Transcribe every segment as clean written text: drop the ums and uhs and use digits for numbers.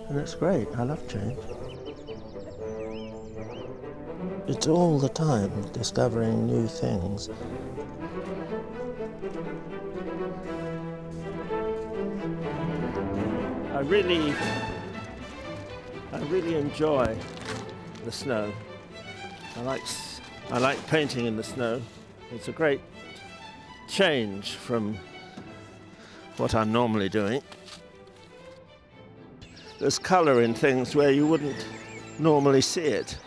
and it's great. I love change. It's all the time discovering new things. I really enjoy the snow. I like painting in the snow. It's a great change from what I'm normally doing. There's colour in things where you wouldn't normally see it.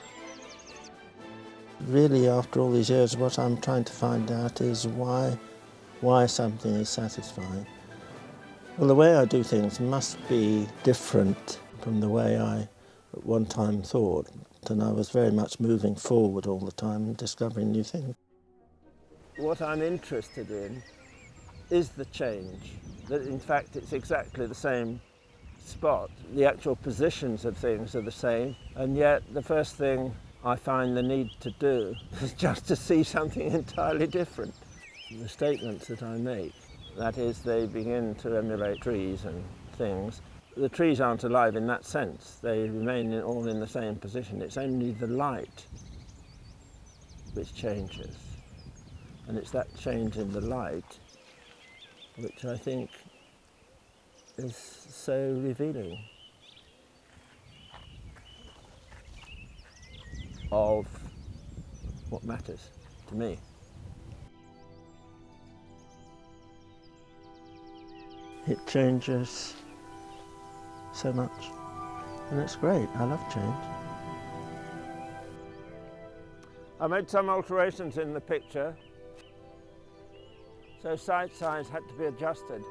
Really, after all these years, what I'm trying to find out is why something is satisfying. Well, the way I do things must be different from the way I at one time thought, and I was very much moving forward all the time and discovering new things. What I'm interested in is the change, that in fact it's exactly the same spot. The actual positions of things are the same, and yet the first thing I find the need to do is just to see something entirely different. The statements that I make, that is, they begin to emulate trees and things. The trees aren't alive in that sense. They remain all in the same position. It's only the light which changes. And it's that change in the light which I think is so revealing of what matters to me. It changes so much, and it's great. I love change. I made some alterations in the picture, so sight size had to be adjusted.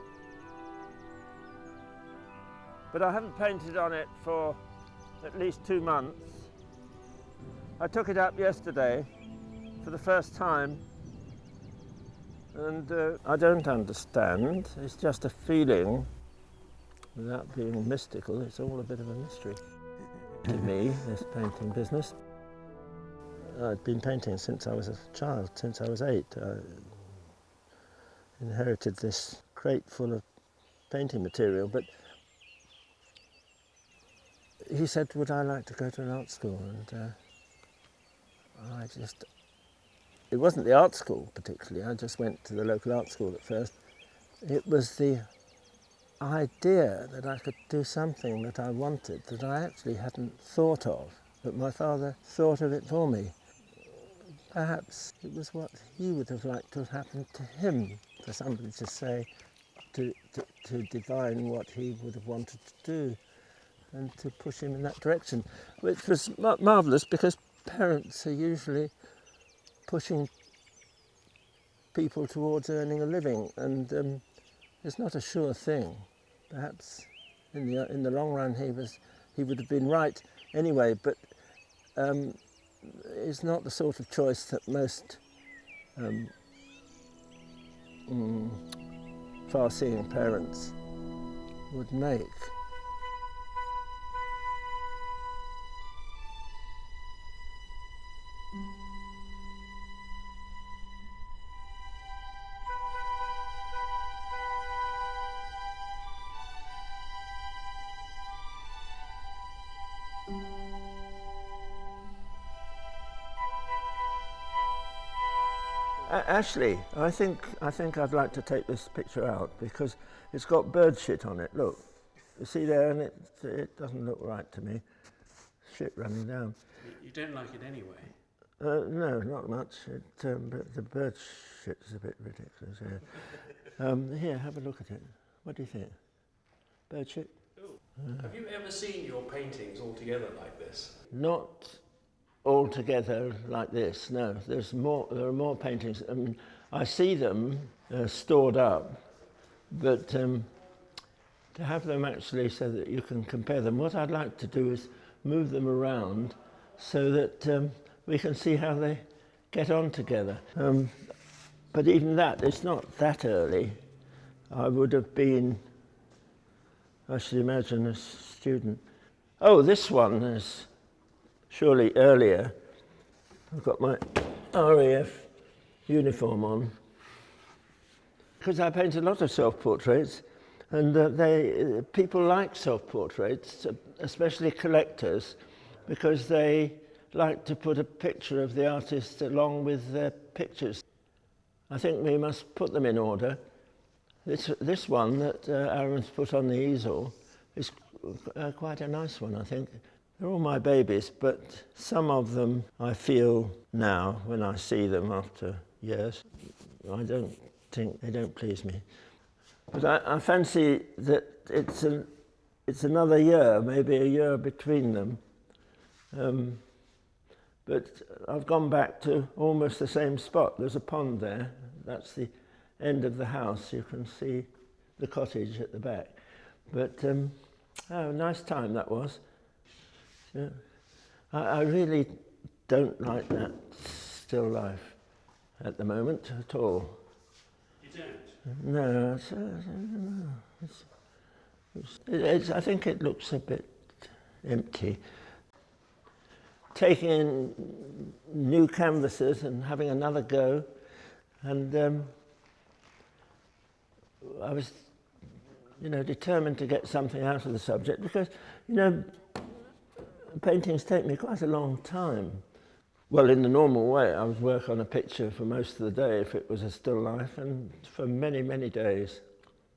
But I haven't painted on it for at least 2 months. I took it up yesterday for the first time, and I don't understand. It's just a feeling. Without being mystical, it's all a bit of a mystery to me, this painting business. I'd been painting since I was a child, since I was 8. I inherited this crate full of painting material, but he said, would I like to go to an art school? And it wasn't the art school particularly, I just went to the local art school at first. It was the idea that I could do something that I wanted, that I actually hadn't thought of, but my father thought of it for me. Perhaps it was what he would have liked to have happened to him, for somebody to say, to divine what he would have wanted to do and to push him in that direction, which was marvellous because parents are usually pushing people towards earning a living, and it's not a sure thing. Perhaps in the long run he would have been right anyway, but it's not the sort of choice that most far-seeing parents would make. Actually, I think I'd like to take this picture out because it's got bird shit on it. Look, you see there, and it doesn't look right to me. Shit running down. You don't like it anyway? No, not much. But the bird shit is a bit ridiculous. Yeah. Here, have a look at it. What do you think? Bird shit? Have you ever seen your paintings all together like this? Not all together like this, no. There are more paintings. I mean, I see them stored up, but to have them actually so that you can compare them, what I'd like to do is move them around so that we can see how they get on together. But even that, it's not that early. I would have been, I should imagine, a student. Oh, this one is surely earlier. I've got my RAF uniform on. Because I paint a lot of self-portraits, And people like self-portraits, especially collectors, because they like to put a picture of the artist along with their pictures. I think we must put them in order. This one that Aaron's put on the easel is quite a nice one, I think. They're all my babies, but some of them I feel now, when I see them after years, I don't think they don't please me. But I fancy that it's another year, maybe a year between them. But I've gone back to almost the same spot. There's a pond there. That's the end of the house. You can see the cottage at the back. But nice time that was. Yeah. I really don't like that still life at the moment at all. You don't? No, I think it looks a bit empty. Taking in new canvases and having another go, and I was, determined to get something out of the subject because, paintings take me quite a long time. Well, in the normal way, I would work on a picture for most of the day if it was a still life, and for many, many days,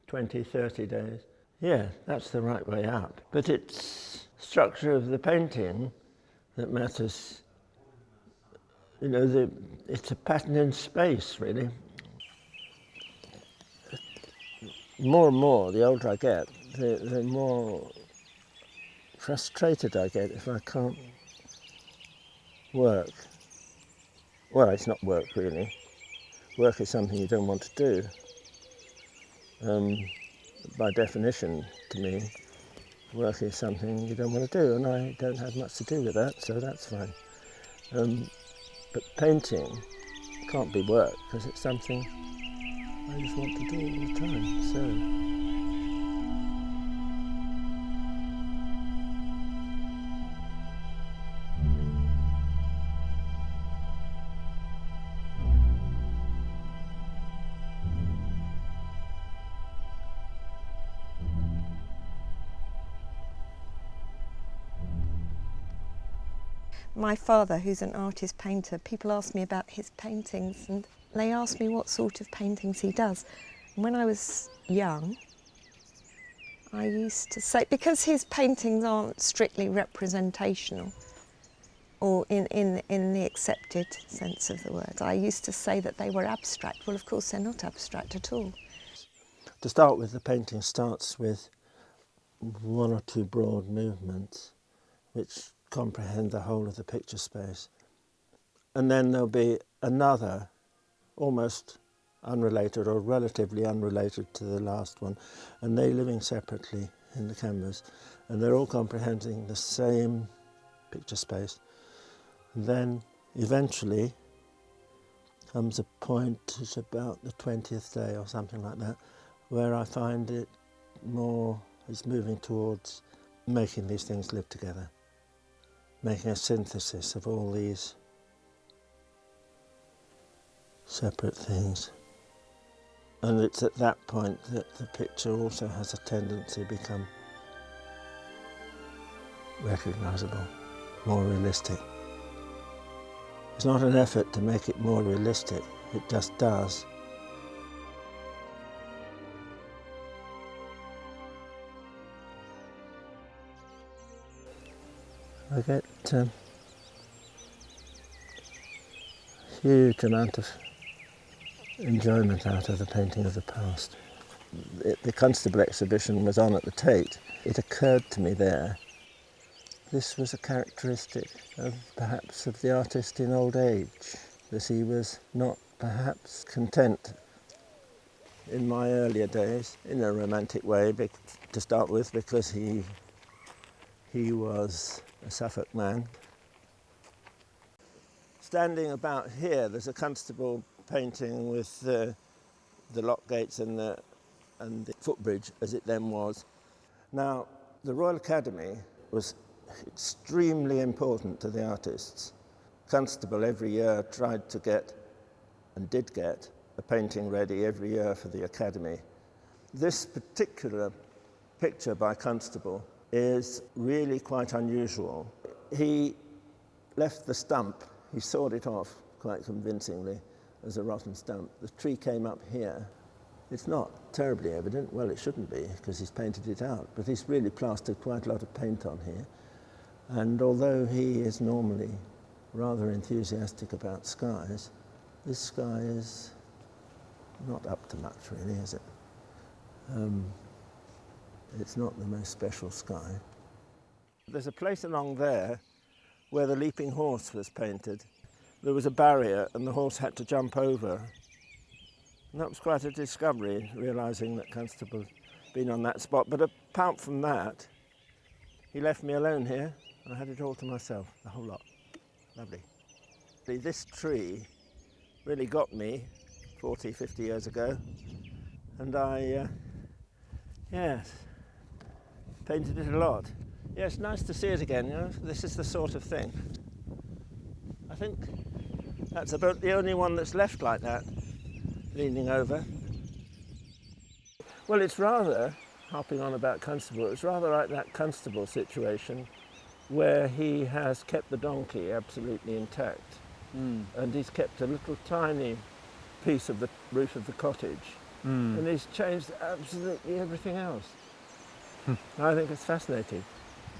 20, 30 days. Yeah, that's the right way up. But it's structure of the painting that matters. It's a pattern in space, really. More and more, the older I get, the more frustrated I get if I can't work. Well, it's not work, really. Work is something you don't want to do. By definition, to me, work is something you don't want to do, and I don't have much to do with that, so that's fine. But painting can't be work, because it's something I just want to do all the time, so... My father, who's an artist painter, people ask me about his paintings and they ask me what sort of paintings he does. And when I was young, I used to say, because his paintings aren't strictly representational, or in the accepted sense of the word, I used to say that they were abstract. Well, of course, they're not abstract at all. To start with, the painting starts with one or two broad movements which comprehend the whole of the picture space. And then there'll be another, almost unrelated or relatively unrelated to the last one, and they living separately in the canvas, and they're all comprehending the same picture space. And then eventually comes a point, it's about the 20th day or something like that, where I find it more is moving towards making these things live together, making a synthesis of all these separate things. And it's at that point that the picture also has a tendency to become recognisable, more realistic. It's not an effort to make it more realistic, it just does. I get a huge amount of enjoyment out of the painting of the past. The Constable exhibition was on at the Tate. It occurred to me there, this was a characteristic of perhaps of the artist in old age, that he was not perhaps content in my earlier days, in a romantic way, to start with, because he was a Suffolk man. Standing about here, there's a Constable painting with the lock gates and the footbridge, as it then was. Now, the Royal Academy was extremely important to the artists. Constable every year tried to get, and did get, a painting ready every year for the Academy. This particular picture by Constable is really quite unusual. He left the stump, he sawed it off quite convincingly as a rotten stump. The tree came up here. It's not terribly evident, well it shouldn't be because he's painted it out, but he's really plastered quite a lot of paint on here. And although he is normally rather enthusiastic about skies, this sky is not up to much really, is it? It's not the most special sky. There's a place along there where the leaping horse was painted. There was a barrier and the horse had to jump over. And that was quite a discovery, realising that Constable had been on that spot. But apart from that, he left me alone here. I had it all to myself, the whole lot. Lovely. This tree really got me 40, 50 years ago. And I, painted it a lot. Yeah, it's nice to see it again, you know. This is the sort of thing. I think that's about the only one that's left like that, leaning over. Well, it's rather, harping on about Constable, it's rather like that Constable situation where he has kept the donkey absolutely intact. And he's kept a little tiny piece of the roof of the cottage. And he's changed absolutely everything else. I think it's fascinating.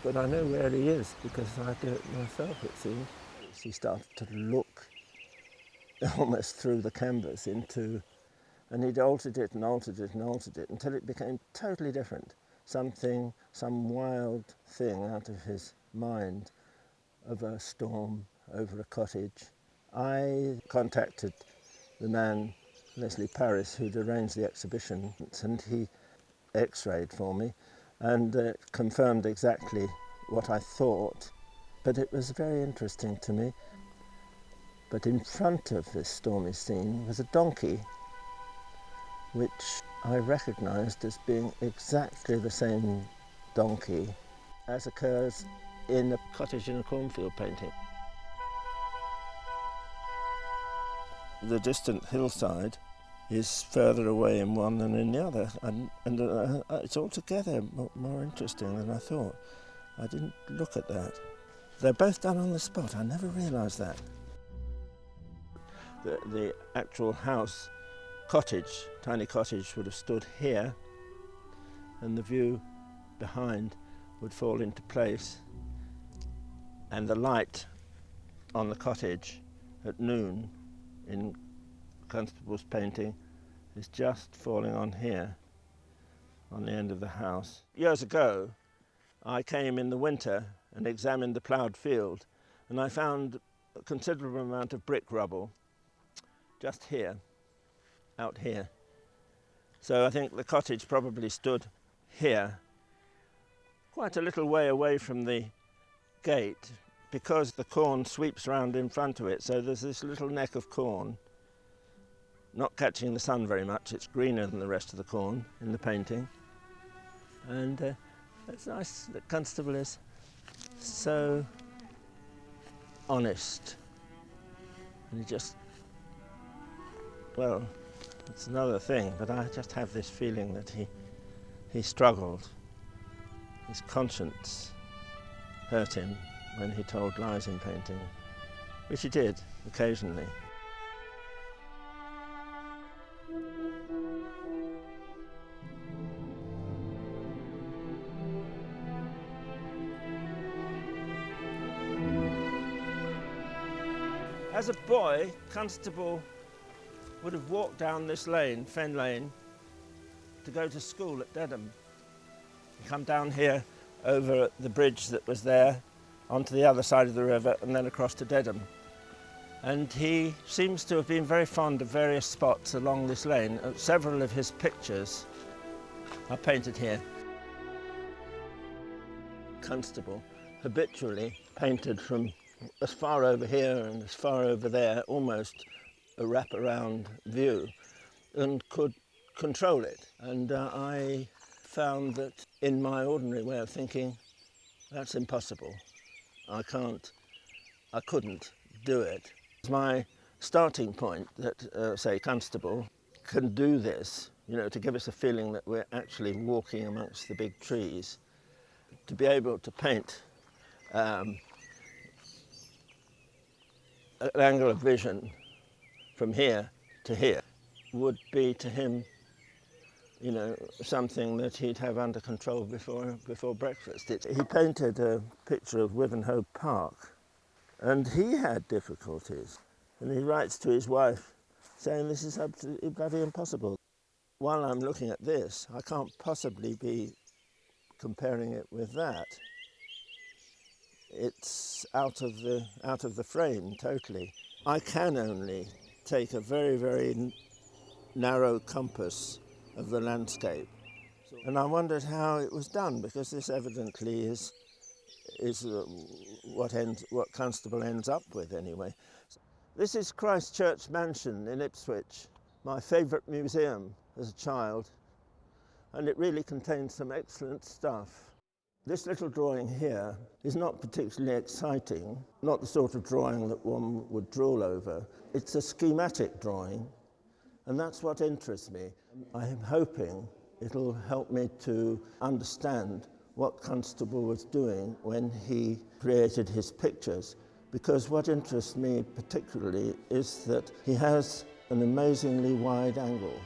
But I know where he is because I do it myself, it seems. He started to look almost through the canvas into, and he'd altered it and altered it and altered it until it became totally different. Something, some wild thing out of his mind of a storm over a cottage. I contacted the man, Leslie Paris, who'd arranged the exhibition, and he x-rayed for me and confirmed exactly what I thought. But it was very interesting to me. But in front of this stormy scene was a donkey, which I recognised as being exactly the same donkey as occurs in a cottage in a cornfield painting. The distant hillside is further away in one than in the other, and it's altogether more interesting than I thought. I didn't look at that. They're both done on the spot. I never realised that. The actual house, cottage, tiny cottage, would have stood here, and the view behind would fall into place, and the light on the cottage at noon in Constable's painting is just falling on here, on the end of the house. Years ago, I came in the winter and examined the ploughed field, and I found a considerable amount of brick rubble just here, out here. So I think the cottage probably stood here, quite a little way away from the gate, because the corn sweeps round in front of it, so there's this little neck of corn, not catching the sun very much. It's greener than the rest of the corn in the painting. And it's nice that Constable is so honest. And he just, well, it's another thing, but I just have this feeling that he struggled. His conscience hurt him when he told lies in painting, which he did occasionally. As a boy, Constable would have walked down this lane, Fen Lane, to go to school at Dedham. He'd come down here over the bridge that was there, onto the other side of the river, and then across to Dedham. And he seems to have been very fond of various spots along this lane. Several of his pictures are painted here. Constable habitually painted from as far over here and as far over there, almost a wrap-around view, and could control it. And I found that in my ordinary way of thinking, that's impossible. I couldn't do it. My starting point that, say, Constable can do this, you know, to give us a feeling that we're actually walking amongst the big trees. To be able to paint an angle of vision from here to here would be to him, you know, something that he'd have under control before breakfast. He painted a picture of Wivenhoe Park, and he had difficulties. And he writes to his wife saying this is absolutely bloody impossible. While I'm looking at this, I can't possibly be comparing it with that. It's out of the frame totally. I can only take a very, very narrow compass of the landscape. And I wondered how it was done, because this evidently is what Constable ends up with anyway. This is Christ Church Mansion in Ipswich, my favourite museum as a child, and it really contains some excellent stuff. This little drawing here is not particularly exciting, not the sort of drawing that one would drool over. It's a schematic drawing, and that's what interests me. I'm hoping it'll help me to understand what Constable was doing when he created his pictures, because what interests me particularly is that he has an amazingly wide angle.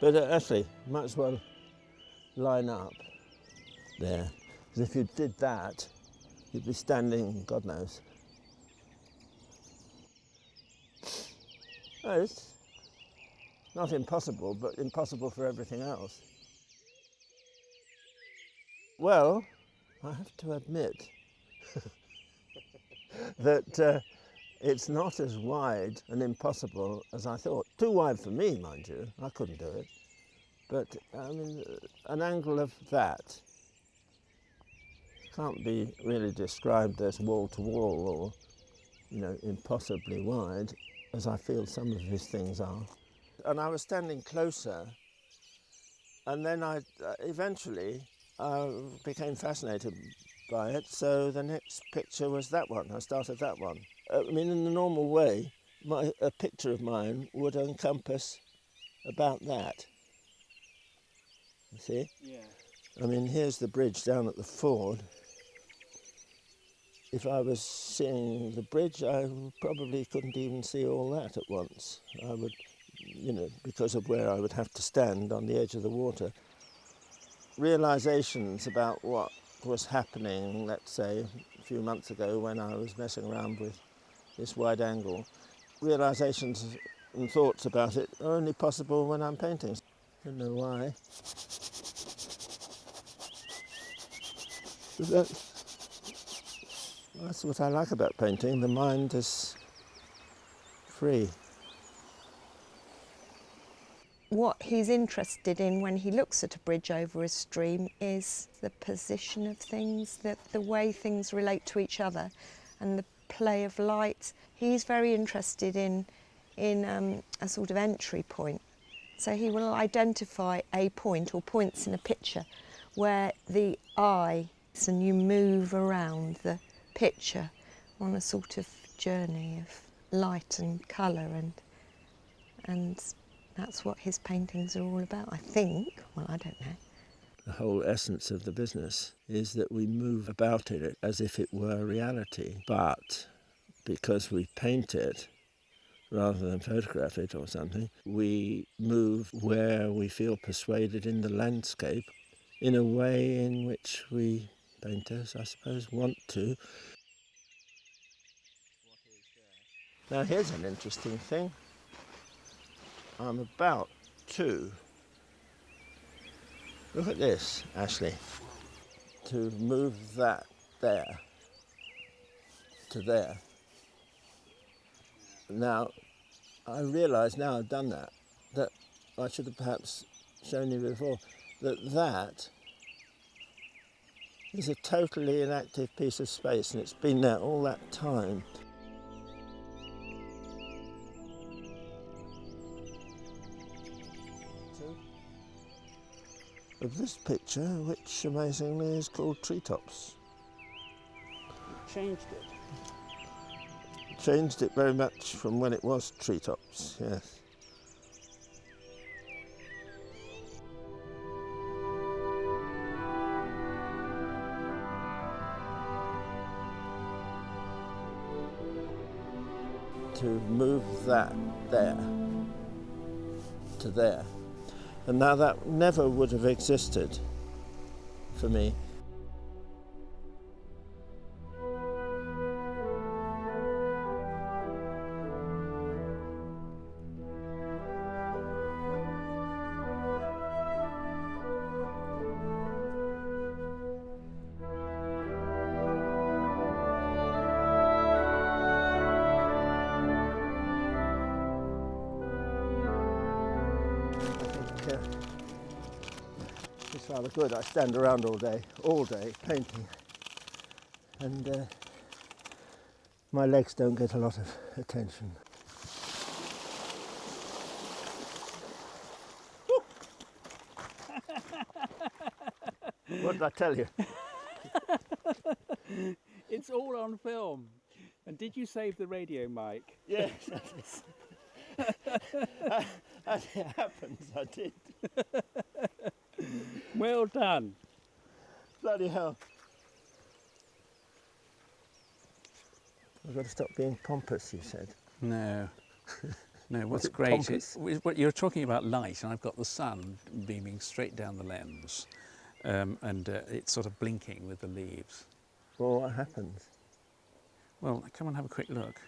But actually, might as well line up there, because if you did that, you'd be standing, God knows. No, it's not impossible, but impossible for everything else. Well, I have to admit that it's not as wide and impossible as I thought. Too wide for me, mind you, I couldn't do it. But, I mean, an angle of that can't be really described as wall-to-wall or, you know, impossibly wide, as I feel some of his things are. And I was standing closer, and then I eventually became fascinated by it, so the next picture was that one. I started that one. I mean, in the normal way, a picture of mine would encompass about that. You see? Yeah. I mean, here's the bridge down at the ford. If I was seeing the bridge, I probably couldn't even see all that at once. I would, you know, because of where I would have to stand on the edge of the water. Realisations about what was happening, let's say, a few months ago when I was messing around with this wide angle, realisations and thoughts about it are only possible when I'm painting. I don't know why. But that's what I like about painting. The mind is free. What he's interested in when he looks at a bridge over a stream is the position of things, the way things relate to each other and the play of light. He's very interested in a sort of entry point. So he will identify a point or points in a picture where the eye, and you move around the picture on a sort of journey of light and colour, and that's what his paintings are all about, I think. Well, I don't know. The whole essence of the business is that we move about it as if it were reality, but because we paint it rather than photograph it or something, we move where we feel persuaded in the landscape in a way in which we painters, I suppose, want to. Now here's an interesting thing. I'm about to, look at this, Ashley, to move that there to there. Now, I realise now I've done that I should have perhaps shown you before, that is a totally inactive piece of space, and it's been there all that time. Of this picture, which amazingly is called Treetops. You changed it. Changed it very much from when it was Treetops, yes. to move that there to there. And now that never would have existed for me. It's rather good. I stand around all day painting, and my legs don't get a lot of attention. What did I tell you? It's all on film. And did you save the radio mic? Yes, as it happens, I did. Well done. Bloody hell. I've got to stop being pompous, you said. No. No, what's it great pompous? is what you're talking about light, and I've got the sun beaming straight down the lens, and it's sort of blinking with the leaves. Well, what happens? Well, come and have a quick look.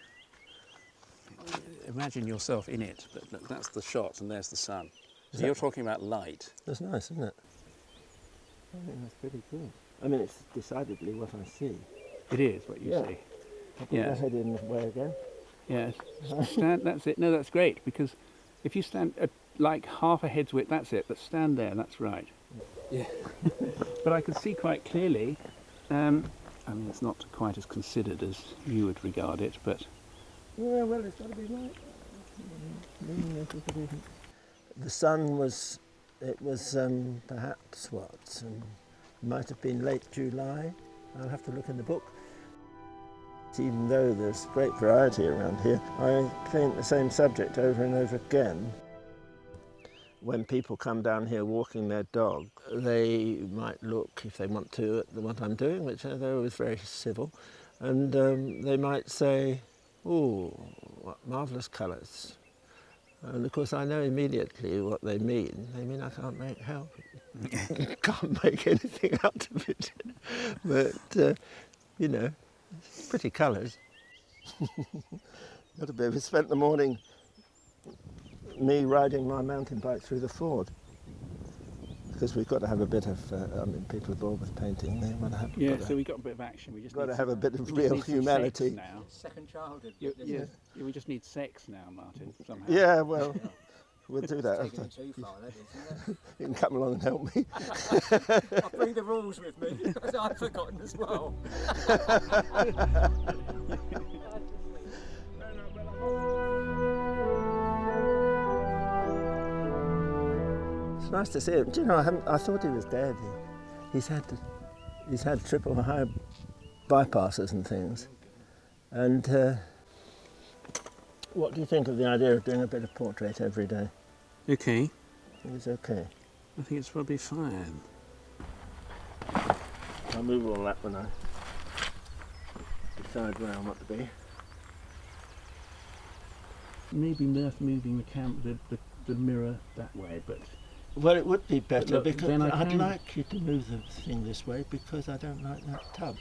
Imagine yourself in it. Look, that's the shot, and there's the sun. So you're talking about light. That's nice, isn't it? I think that's pretty good. I mean, it's decidedly what I see. It is what you see. I'll put my head in the way again. Yes. Stand, that's it. No, that's great, because if you stand at like half a head's width, that's it. But stand there, that's right. Yeah. But I can see quite clearly. I mean, it's not quite as considered as you would regard it, but Yeah, well, it's got to be right. The sun was, it was perhaps what, might have been late July. I'll have to look in the book. Even though there's great variety around here, I paint the same subject over and over again. When people come down here walking their dog, they might look, if they want to, at what I'm doing, which they're always very civil, and they might say, "Oh, what marvellous colours." And of course I know immediately what they mean. They mean I can't make help. Can't make anything out of it. But, you know, it's pretty colours. Got to be. We spent the morning, me riding my mountain bike through the ford. Because we've got to have a bit of, I mean, people are bored with painting. They want to have. yeah. So we got a bit of action. We just got need to have a bit of we just real need some humanity. sex now. Second childhood. Yeah, we just need sex now, Martin. Somehow. Yeah, well, we'll do that. Taking it too far, that isn't it? You can come along and help me. I'll bring the rules with me, because I've forgotten as well. It's nice to see him. Do you know, I thought he was dead. He's had triple high bypasses and things. And what do you think of the idea of doing a bit of portrait every day? Okay. I think it's okay. I think it's probably fine. I'll move all that when I decide where I want to be. Maybe moving the mirror that way, but Well, it would be better look, because then I'd like you to move the thing this way because I don't like that tub.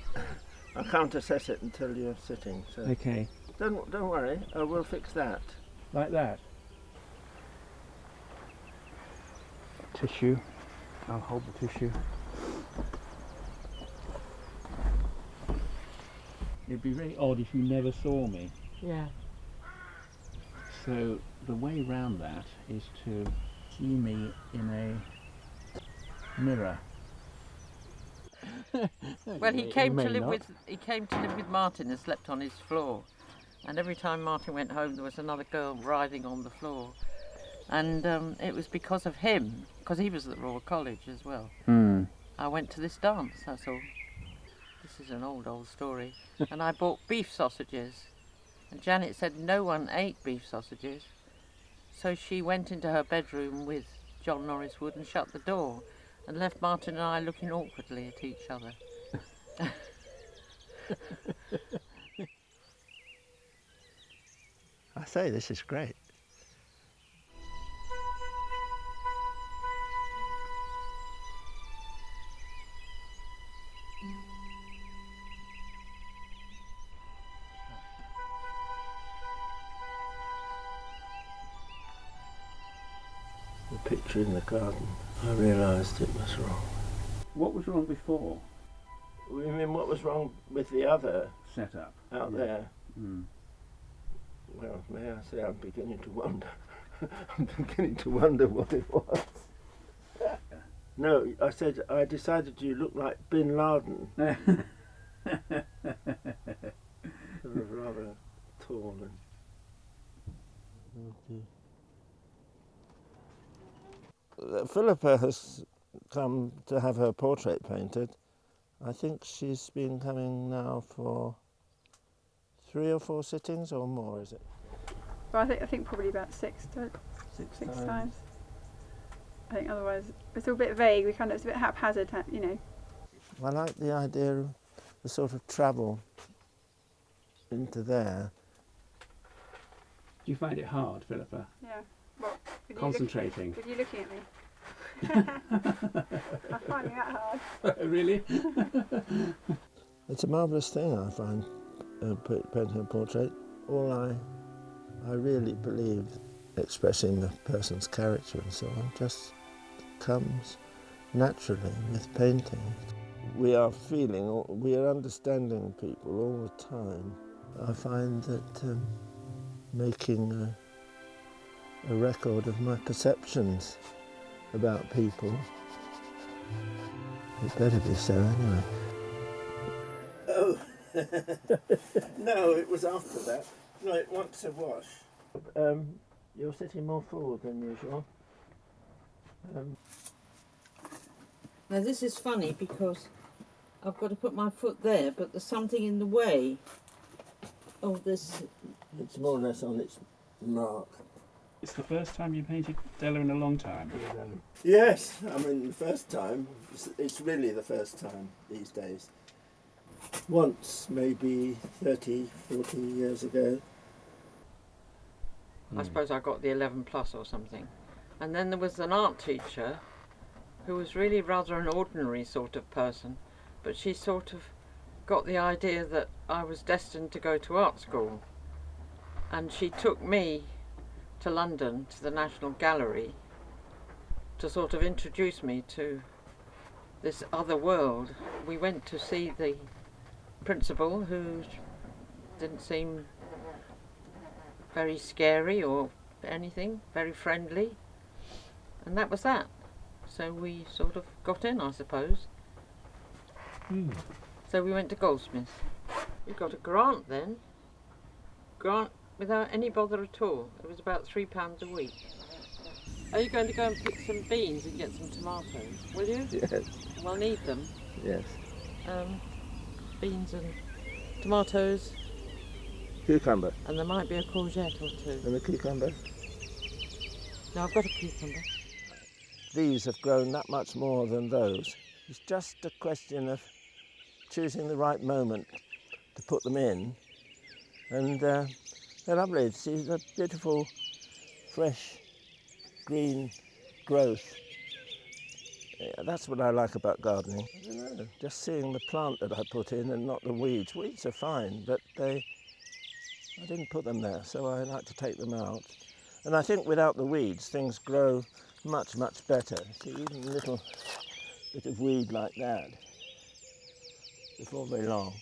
I can't assess it until you're sitting, so okay, don't worry. We'll fix that. like that. Tissue. I'll hold the tissue. It'd be really odd if you never saw me. Yeah. So the way round that is to see me in a mirror. Well, he came to live with Martin and slept on his floor. And every time Martin went home, there was another girl writhing on the floor. And it was because of him, because he was at the Royal College as well. I went to this dance, that's all. This is an old story. And I bought beef sausages. And Janet said no one ate beef sausages. So she went into her bedroom with John Norris Wood and shut the door and left Martin and I looking awkwardly at each other. I say, this is great. The picture in the garden, I realised it was wrong. What was wrong before? You mean what was wrong with the other Setup. out there? Mm. Well, may I say, I'm beginning to wonder. I'm beginning to wonder what it was. No, I said, I decided you look like Bin Laden. Sort of rather tall and... Philippa has come to have her portrait painted. I think she's been coming now for 3 or 4 sittings or more, is it? Well, I think probably about six times. I think otherwise it's all a bit vague. It's a bit haphazard, you know. I like the idea of the sort of travel into there. Do you find it hard, Philippa? Yeah. What? Concentrating. With you looking at me. I find that hard. Really? It's a marvellous thing, I find, painting a portrait. All I really believe expressing the person's character and so on just comes naturally with painting. We are feeling, we are understanding people all the time. I find that making a record of my perceptions about people, it better be so anyway. Oh, no, it was after that. No, it wants a wash. You're sitting more forward than usual. Now this is funny because I've got to put my foot there, but there's something in the way of this. It's more or less on its mark. It's the first time you painted Della in a long time. Yes, I mean the first time. It's really the first time these days. Once, maybe 30, 40 years ago. I suppose I got the 11 plus or something. And then there was an art teacher who was really rather an ordinary sort of person, but she sort of got the idea that I was destined to go to art school. And she took me to London, to the National Gallery, to sort of introduce me to this other world. We went to see the principal, who didn't seem very scary or anything, very friendly, and that was that. So we sort of got in, I suppose. So we went to Goldsmiths. We got a grant then. Grant without any bother at all. It was about £3 a week. Are you going to go and pick some beans and get some tomatoes? Will you? Yes. We'll need them. Yes. Beans and tomatoes. Cucumber. And there might be a courgette or two. And a cucumber. No, I've got a cucumber. These have grown that much more than those. It's just a question of choosing the right moment to put them in. And they're lovely. See the beautiful, fresh, green growth. Yeah, that's what I like about gardening. I don't know, just seeing the plant that I put in and not the weeds. Weeds are fine, but I didn't put them there, so I like to take them out. And I think without the weeds, things grow much, much better. See, even a little bit of weed like that, before very long,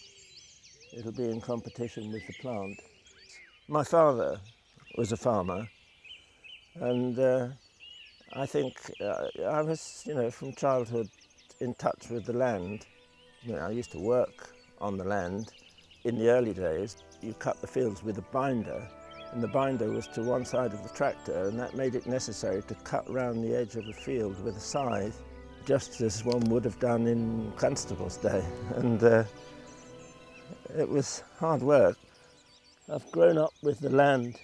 it'll be in competition with the plant. My father was a farmer, and I think I was, from childhood in touch with the land. I used to work on the land. In the early days, you cut the fields with a binder, and the binder was to one side of the tractor, and that made it necessary to cut round the edge of the field with a scythe, just as one would have done in Constable's day. And it was hard work. I've grown up with the land,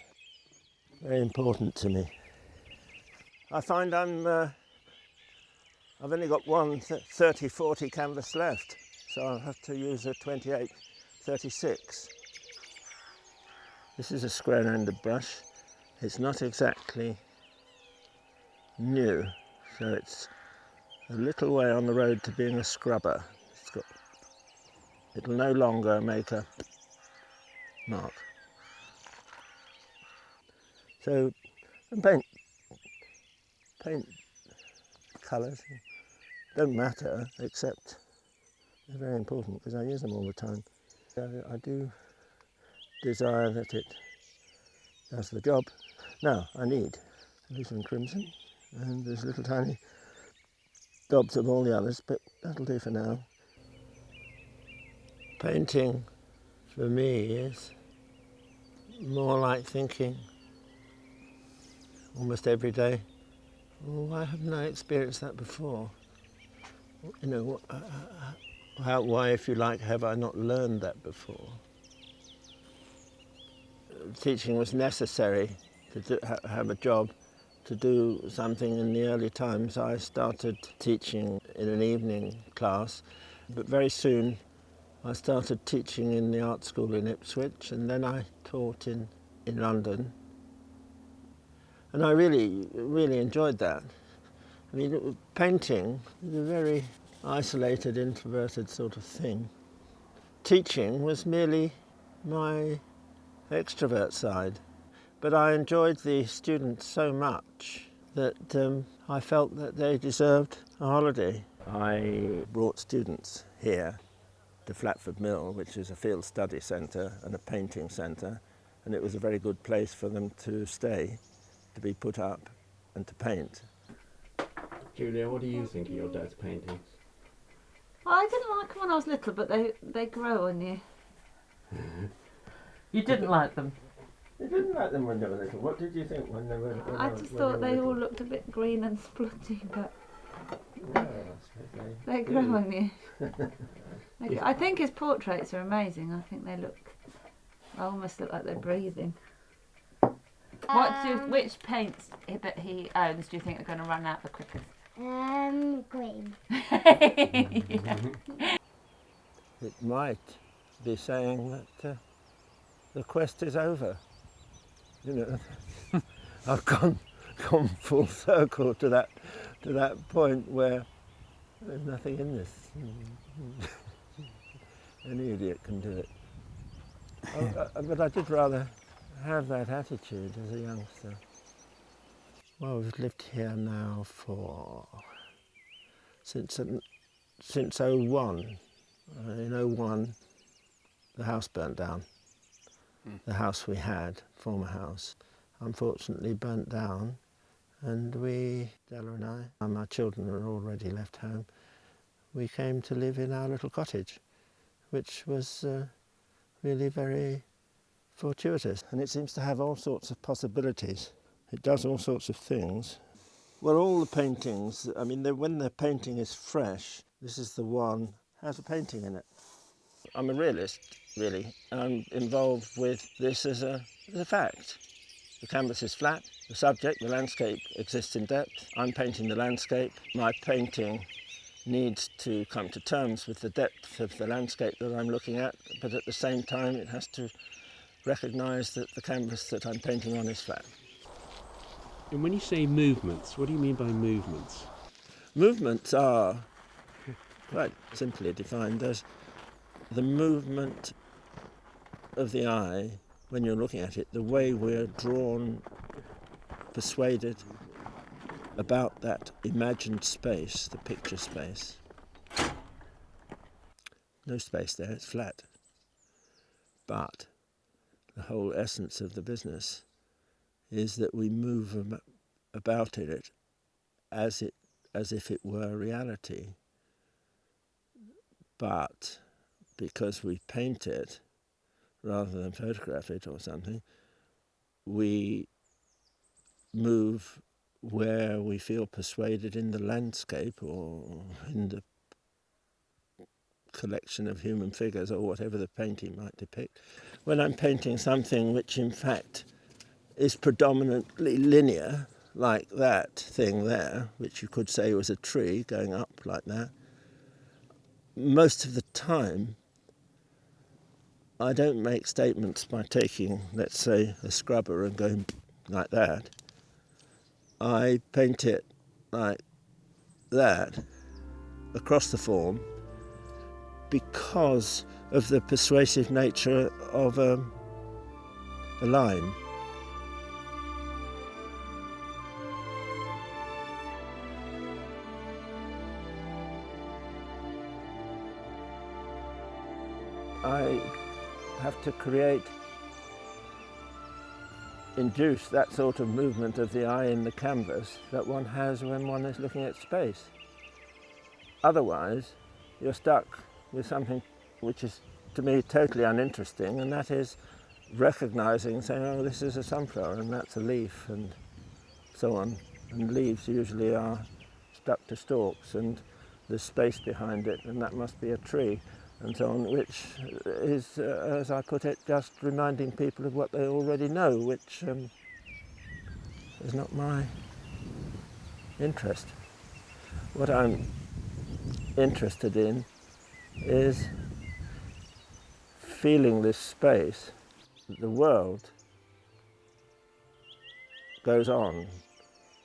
very important to me. I find I've only got one 30-40 canvas left, so I'll have to use a 28-36. This is a square-ended brush. It's not exactly new, so it's a little way on the road to being a scrubber. It'll no longer make a mark. So, and paint colours don't matter, except they're very important because I use them all the time. So I do desire that it does the job. Now, I need blue and crimson, and there's little tiny dobs of all the others, but that'll do for now. Painting, for me, is more like thinking almost every day, well, why haven't I experienced that before? You know, why, if you like, have I not learned that before? Teaching was necessary to have a job, to do something. In the early times. I started teaching in an evening class, but very soon I started teaching in the art school in Ipswich, and then I taught in London. And I really enjoyed that. I mean, painting is a very isolated, introverted sort of thing. Teaching was merely my extrovert side. But I enjoyed the students so much that I felt that they deserved a holiday. I brought students here to Flatford Mill, which is a field study centre and a painting centre, and it was a very good place for them to stay, to be put up and to paint. Julia, what do you think of your dad's paintings? I didn't like them when I was little, but they grow on you. You didn't like them? You didn't like them when they were little. What did you think when they were little? I just thought they all looked a bit green and splotty, but they grow on you. I think his portraits are amazing. I think they almost look like they're breathing. Which paints that he owns do you think are going to run out the quickest? Green. Yeah. It might be saying that the quest is over. You know, I've gone full circle to that point where there's nothing in this. Any idiot can do it. But I did rather have that attitude as a youngster. Well, we've lived here now since '01. In '01, the house burnt down. The house we had, former house, unfortunately burnt down, and Della and I, and my children had already left home, we came to live in our little cottage, which was really very fortuitous. And it seems to have all sorts of possibilities. It does all sorts of things. Well, all the paintings, I mean, when the painting is fresh, this is the one, has a painting in it. I'm a realist, really. I'm involved with this as a fact. The canvas is flat, the subject, the landscape, exists in depth. I'm painting the landscape. My painting needs to come to terms with the depth of the landscape that I'm looking at, but at the same time it has to recognise that the canvas that I'm painting on is flat. And when you say movements, what do you mean by movements? Movements are quite simply defined as the movement of the eye when you're looking at it, the way we're drawn, persuaded about that imagined space, the picture space. No space there, it's flat. But the whole essence of the business is that we move about in it as if it were reality. But because we paint it rather than photograph it or something, we move where we feel persuaded in the landscape or in the collection of human figures or whatever the painting might depict. When I'm painting something which in fact is predominantly linear, like that thing there, which you could say was a tree going up like that, most of the time I don't make statements by taking, let's say, a scrubber and going like that. I paint it like that across the form because of the persuasive nature of a line. I have to induce that sort of movement of the eye in the canvas that one has when one is looking at space. Otherwise, you're stuck with something which is, to me, totally uninteresting, and that is recognising, saying, oh, this is a sunflower, and that's a leaf, and so on. And leaves usually are stuck to stalks, and there's space behind it, and that must be a tree, and so on, which is, as I put it, just reminding people of what they already know, which is not my interest. What I'm interested in is feeling this space. The world goes on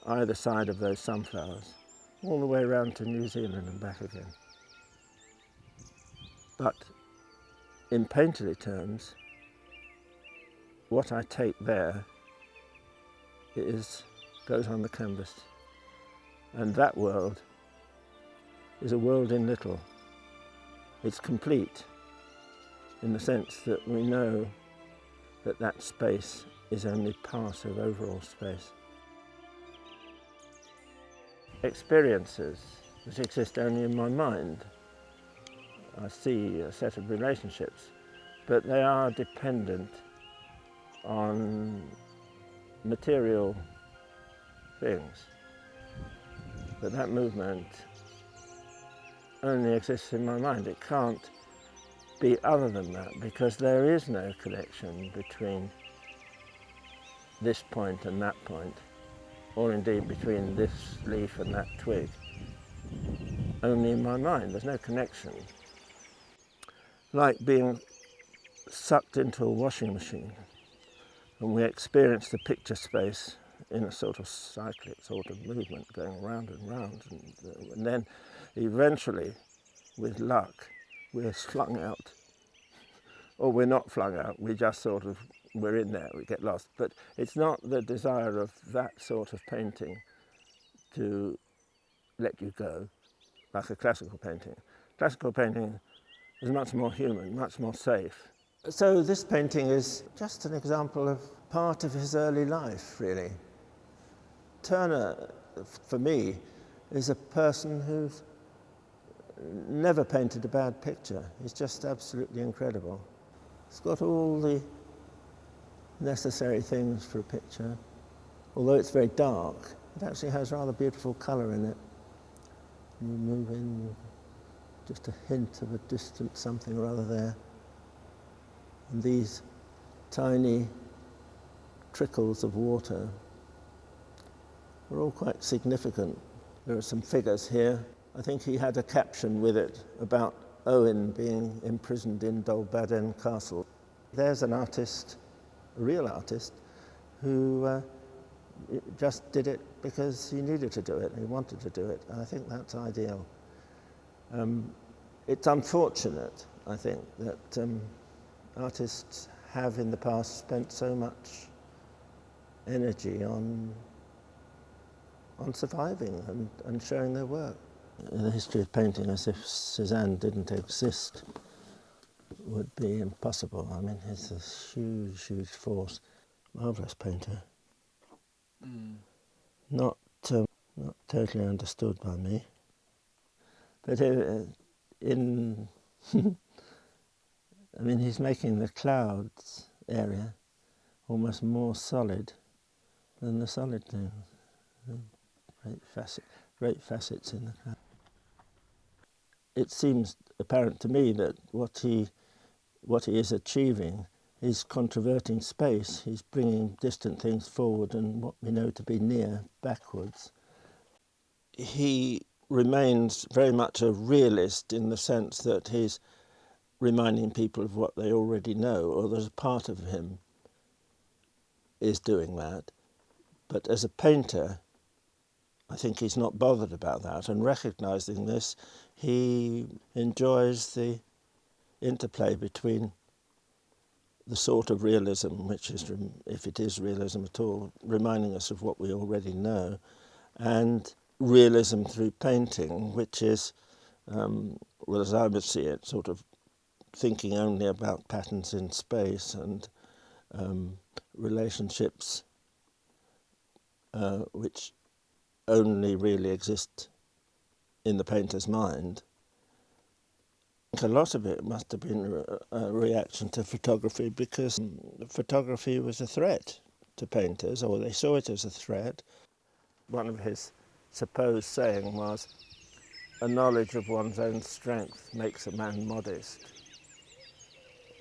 either side of those sunflowers, all the way around to New Zealand and back again. But in painterly terms, what I take there goes on the canvas, and that world is a world in little. It's complete in the sense that we know that that space is only part of overall space. Experiences that exist only in my mind. I see a set of relationships, but they are dependent on material things. But that movement only exists in my mind. It can't be other than that, because there is no connection between this point and that point, or indeed between this leaf and that twig. Only in my mind, there's no connection. Like being sucked into a washing machine, and we experience the picture space in a sort of cyclic sort of movement going round and round, and then eventually, with luck, we're flung out. Or we're not flung out, we're in there, we get lost. But it's not the desire of that sort of painting to let you go, like a classical painting. Classical painting is much more human, much more safe. So this painting is just an example of part of his early life, really. Turner, for me, is a person who's never painted a bad picture. He's just absolutely incredible. It's got all the necessary things for a picture. Although it's very dark, it actually has rather beautiful colour in it. You move in, just a hint of a distant something or other there. And these tiny trickles of water are all quite significant. There are some figures here. I think he had a caption with it about Owen being imprisoned in Dolbaden Castle. There's an artist, a real artist, who just did it because he needed to do it, he wanted to do it, and I think that's ideal. It's unfortunate, I think, that artists have in the past spent so much energy on surviving and showing their work. The history of painting as if Cézanne didn't exist would be impossible. I mean, he's a huge, huge force. Marvellous painter. Not totally understood by me. But in I mean, he's making the clouds area almost more solid than the solid things. Great facets in the cloud. It seems apparent to me that what he is achieving is controverting space. He's bringing distant things forward and what we know to be near backwards. He remains very much a realist in the sense that he's reminding people of what they already know, or there's a part of him is doing that. But as a painter, I think he's not bothered about that, and recognising this, he enjoys the interplay between the sort of realism, which is, if it is realism at all, reminding us of what we already know, and realism through painting, which is, well, as I would see it, sort of thinking only about patterns in space and relationships which only really exist in the painter's mind. A lot of it must have been a reaction to photography, because photography was a threat to painters, or they saw it as a threat. One of his supposed saying was, "A knowledge of one's own strength makes a man modest."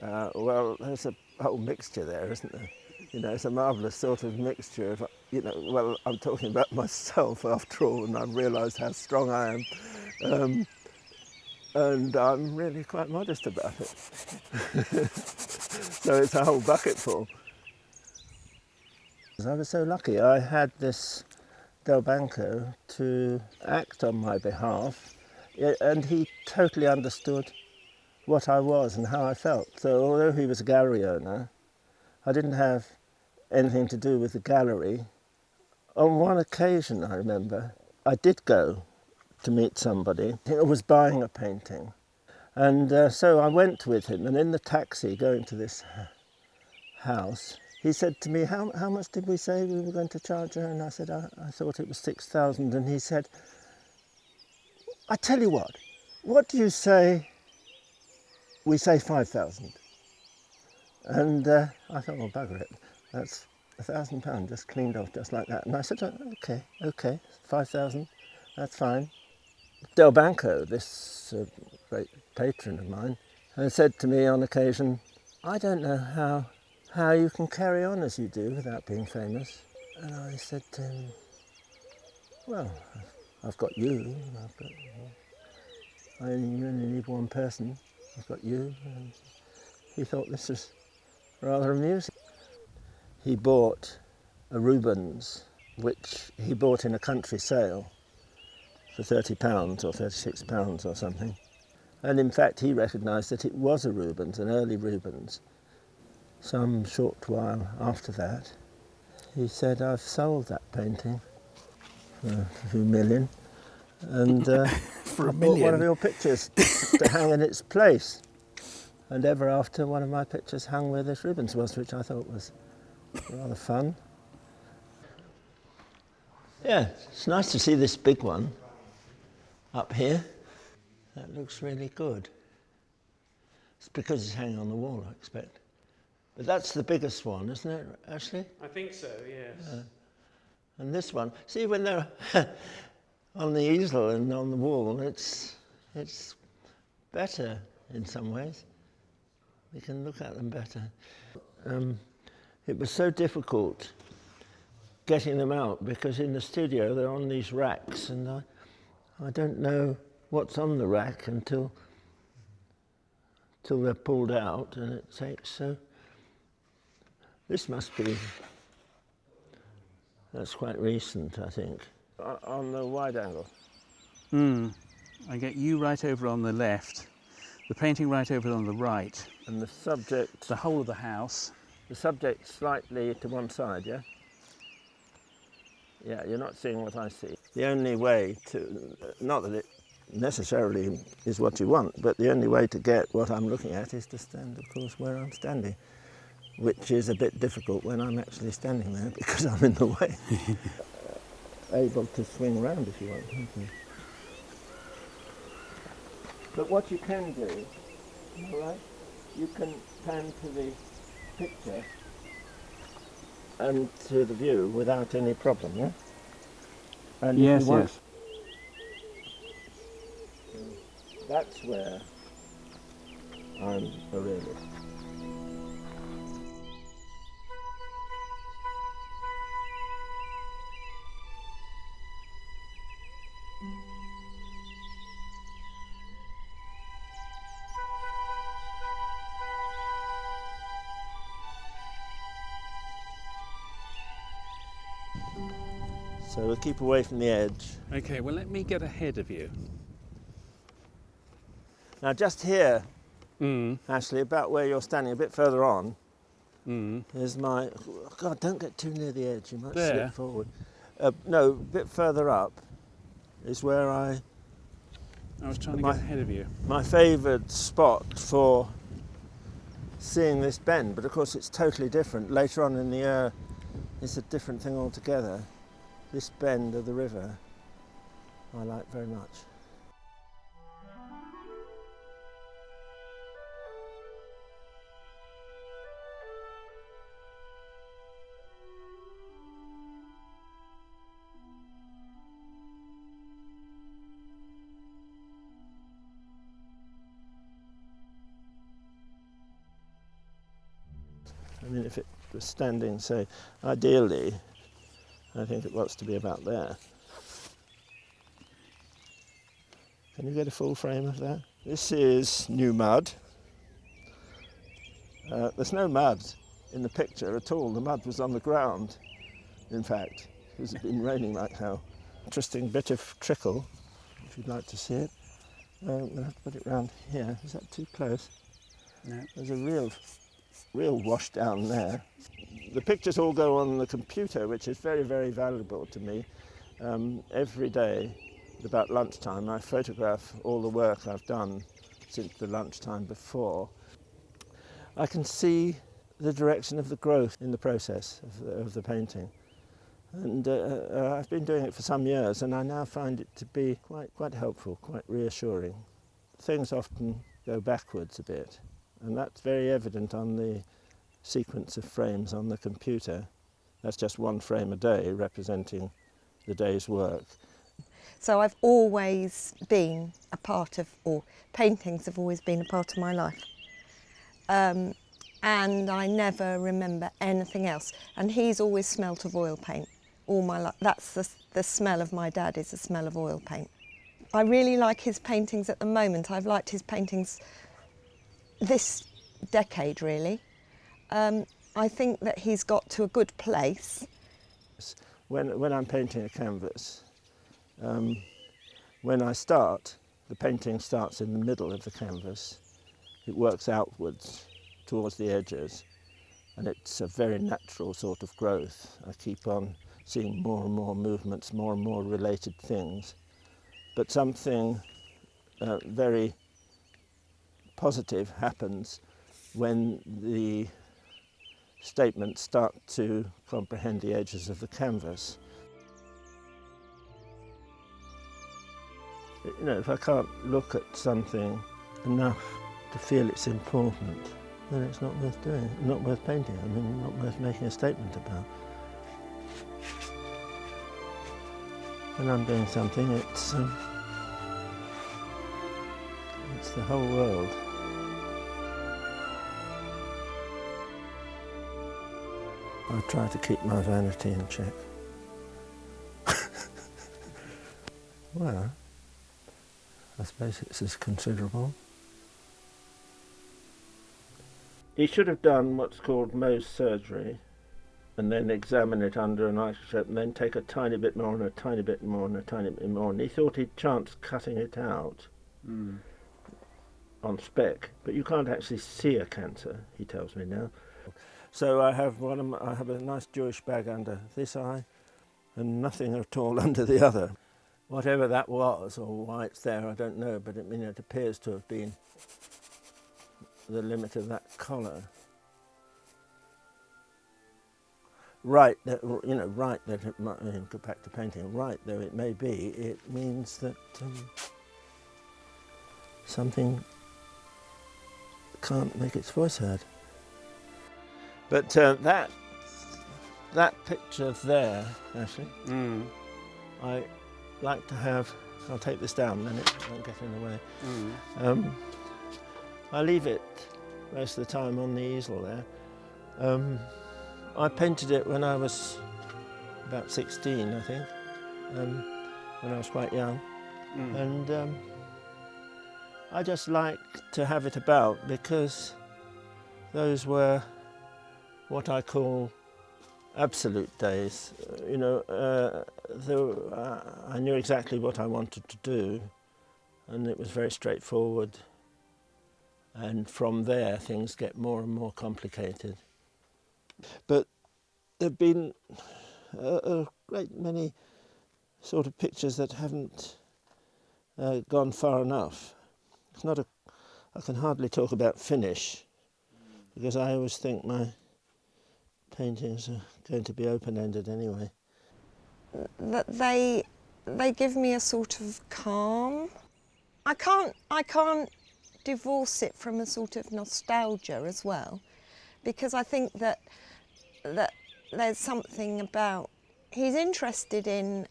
Well, there's a whole mixture there, isn't there? You know, it's a marvellous sort of mixture of, you know, well, I'm talking about myself after all, and I've realised how strong I am. And I'm really quite modest about it. So it's a whole bucketful. I was so lucky. I had this Del Banco to act on my behalf, and he totally understood what I was and how I felt. So although he was a gallery owner, I didn't have anything to do with the gallery. On one occasion, I remember, I did go to meet somebody who was buying a painting. And so I went with him, and in the taxi going to this house, he said to me, how much did we say we were going to charge her? And I said, I thought it was 6,000. And he said, I tell you what do you say we say 5,000? And I thought, well, bugger it, that's £1,000 just cleaned off just like that. And I said, okay, 5,000, that's fine. Del Banco, this great patron of mine, has said to me on occasion, I don't know how you can carry on as you do without being famous. And I said to him, well, I've got you, I only need one person, I've got you. And he thought this was rather amusing. He bought a Rubens, which he bought in a country sale for £30 or £36 or something. And in fact, he recognised that it was a Rubens, an early Rubens. Some short while after that, he said, I've sold that painting for a few million, and For I a bought million? one of your pictures to hang in its place. And ever after, one of my pictures hung where this Rubens was, which I thought was rather fun. Yeah, it's nice to see this big one up here. That looks really good. It's because it's hanging on the wall, I expect. But that's the biggest one, isn't it, Ashley? I think so, yes. And this one, see when they're on the easel and on the wall, it's better in some ways. We can look at them better. It was so difficult getting them out, because in the studio they're on these racks, and I don't know what's on the rack until they're pulled out, and it takes so. This must be, that's quite recent, I think. On the wide angle. I get you right over on the left, the painting right over on the right, And the subject, the whole of the house. the subject slightly to one side, yeah? Yeah, you're not seeing what I see. The only way to, not that it necessarily is what you want, but the only way to get what I'm looking at is to stand, of course, where I'm standing, which is a bit difficult when I'm actually standing there because I'm in the way. Able to swing round if you want. Okay. But what you can do, all right, you can pan to the picture and to the view without any problem, yeah? And if you want, that's where I'm a realist. So we'll keep away from the edge. Okay, well, let me get ahead of you. Now just here, Ashley, about where you're standing, a bit further on, is my... Oh God, don't get too near the edge, you might slip forward. No, a bit further up is where I was trying to get ahead of you. My favoured spot for seeing this bend, but of course it's totally different. Later on in the year, it's a different thing altogether. This bend of the river, I like very much. I mean, if it was standing, say, ideally, I think it wants to be about there. Can you get a full frame of that? This is new mud. There's no mud in the picture at all. The mud was on the ground, in fact, because it's been raining like hell. Interesting bit of trickle, if you'd like to see it. We'll have to put it round here. Is that too close? No. There's a real wash down there. The pictures all go on the computer, which is very, very valuable to me. Every day, at about lunchtime, I photograph all the work I've done since the lunchtime before. I can see the direction of the growth in the process of the painting. And I've been doing it for some years, and I now find it to be quite helpful, quite reassuring. Things often go backwards a bit, and that's very evident on the sequence of frames on the computer. That's just one frame a day representing the day's work. So I've always been a part of, or paintings have always been a part of my life. And I never remember anything else. And he's always smelt of oil paint all my life. That's the smell of my dad, is the smell of oil paint. I really like his paintings at the moment. I've liked his paintings this decade, really. I think that he's got to a good place. When I'm painting a canvas, when I start, the painting starts in the middle of the canvas. It works outwards towards the edges, and it's a very natural sort of growth. I keep on seeing more and more movements, more and more related things. But something very positive happens when the statements start to comprehend the edges of the canvas. You know, if I can't look at something enough to feel it's important, then it's not worth doing, not worth painting. I mean, not worth making a statement about. When I'm doing something, it's the whole world. I try to keep my vanity in check. Well, I suppose it's as considerable. He should have done what's called Mohs surgery, and then examine it under a microscope, and then take a tiny bit more and a tiny bit more and a tiny bit more. And he thought he'd chanced cutting it out on spec, but you can't actually see a cancer, he tells me now. So I have a nice Jewish bag under this eye, and nothing at all under the other. Whatever that was, or why it's there, I don't know, but it appears to have been the limit of that collar. Right, that it might, go back to painting, right though it may be, it means that something can't make its voice heard. But that picture there, actually, I like to have, I'll take this down, then it won't get in the way. I leave it most of the time on the easel there. I painted it when I was about 16, I think, when I was quite young. And I just like to have it about because those were what I call absolute days. You know, I knew exactly what I wanted to do, and it was very straightforward. And from there, things get more and more complicated. But there have been a great many sort of pictures that haven't gone far enough. It's not I can hardly talk about finish, because I always think my paintings are going to be open-ended anyway. They give me a sort of calm. I can't divorce it from a sort of nostalgia as well, because I think that there's something about, he's interested in,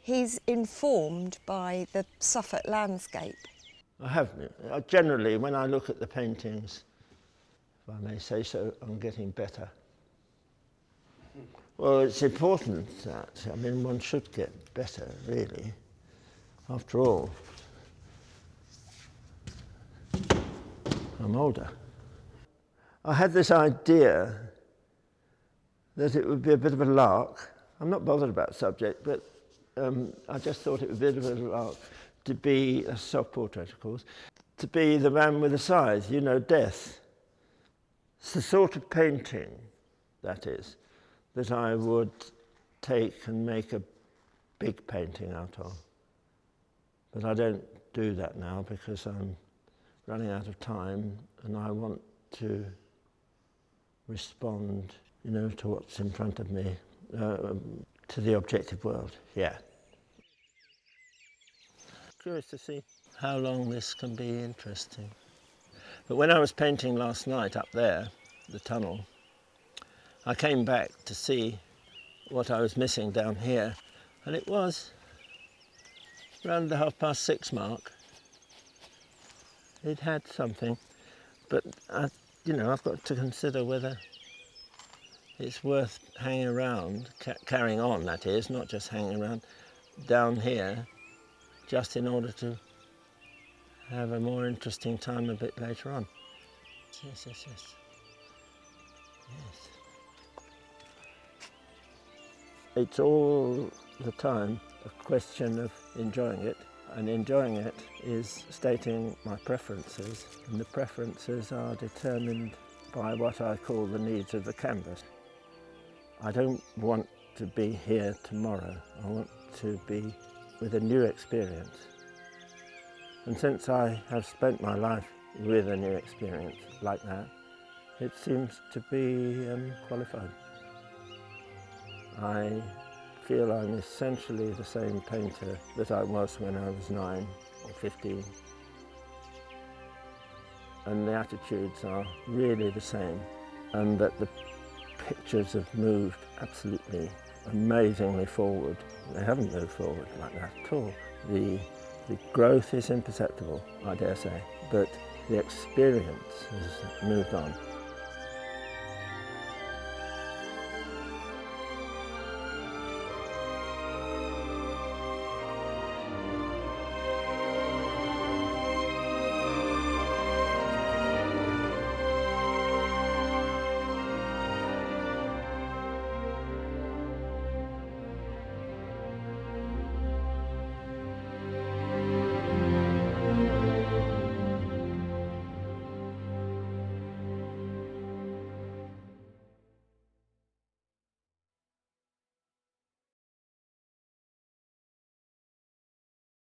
he's informed by the Suffolk landscape. I have. Generally, when I look at the paintings, if I may say so, I'm getting better. Well, it's important that, I mean, one should get better, really. After all, I'm older. I had this idea that it would be a bit of a lark. I'm not bothered about the subject, but I just thought it would be a bit of a lark to be a self-portrait, of course, to be the man with the scythe, you know, death. It's the sort of painting, that is, that I would take and make a big painting out of. But I don't do that now because I'm running out of time, and I want to respond, you know, to what's in front of me, to the objective world, yeah. Curious to see how long this can be interesting. But when I was painting last night up there, the tunnel, I came back to see what I was missing down here, and it was around the 6:30 mark. It had something, but you know, I've got to consider whether it's worth hanging around, carrying on, that is, not just hanging around down here, just in order to have a more interesting time a bit later on. Yes. It's all the time a question of enjoying it, and enjoying it is stating my preferences, and the preferences are determined by what I call the needs of the canvas. I don't want to be here tomorrow. I want to be with a new experience. And since I have spent my life with a new experience like that, it seems to be qualified. I feel I'm essentially the same painter that I was when I was 9 or 15. And the attitudes are really the same, and that the pictures have moved absolutely amazingly forward. They haven't moved forward like that at all. The growth is imperceptible, I dare say, but the experience has moved on.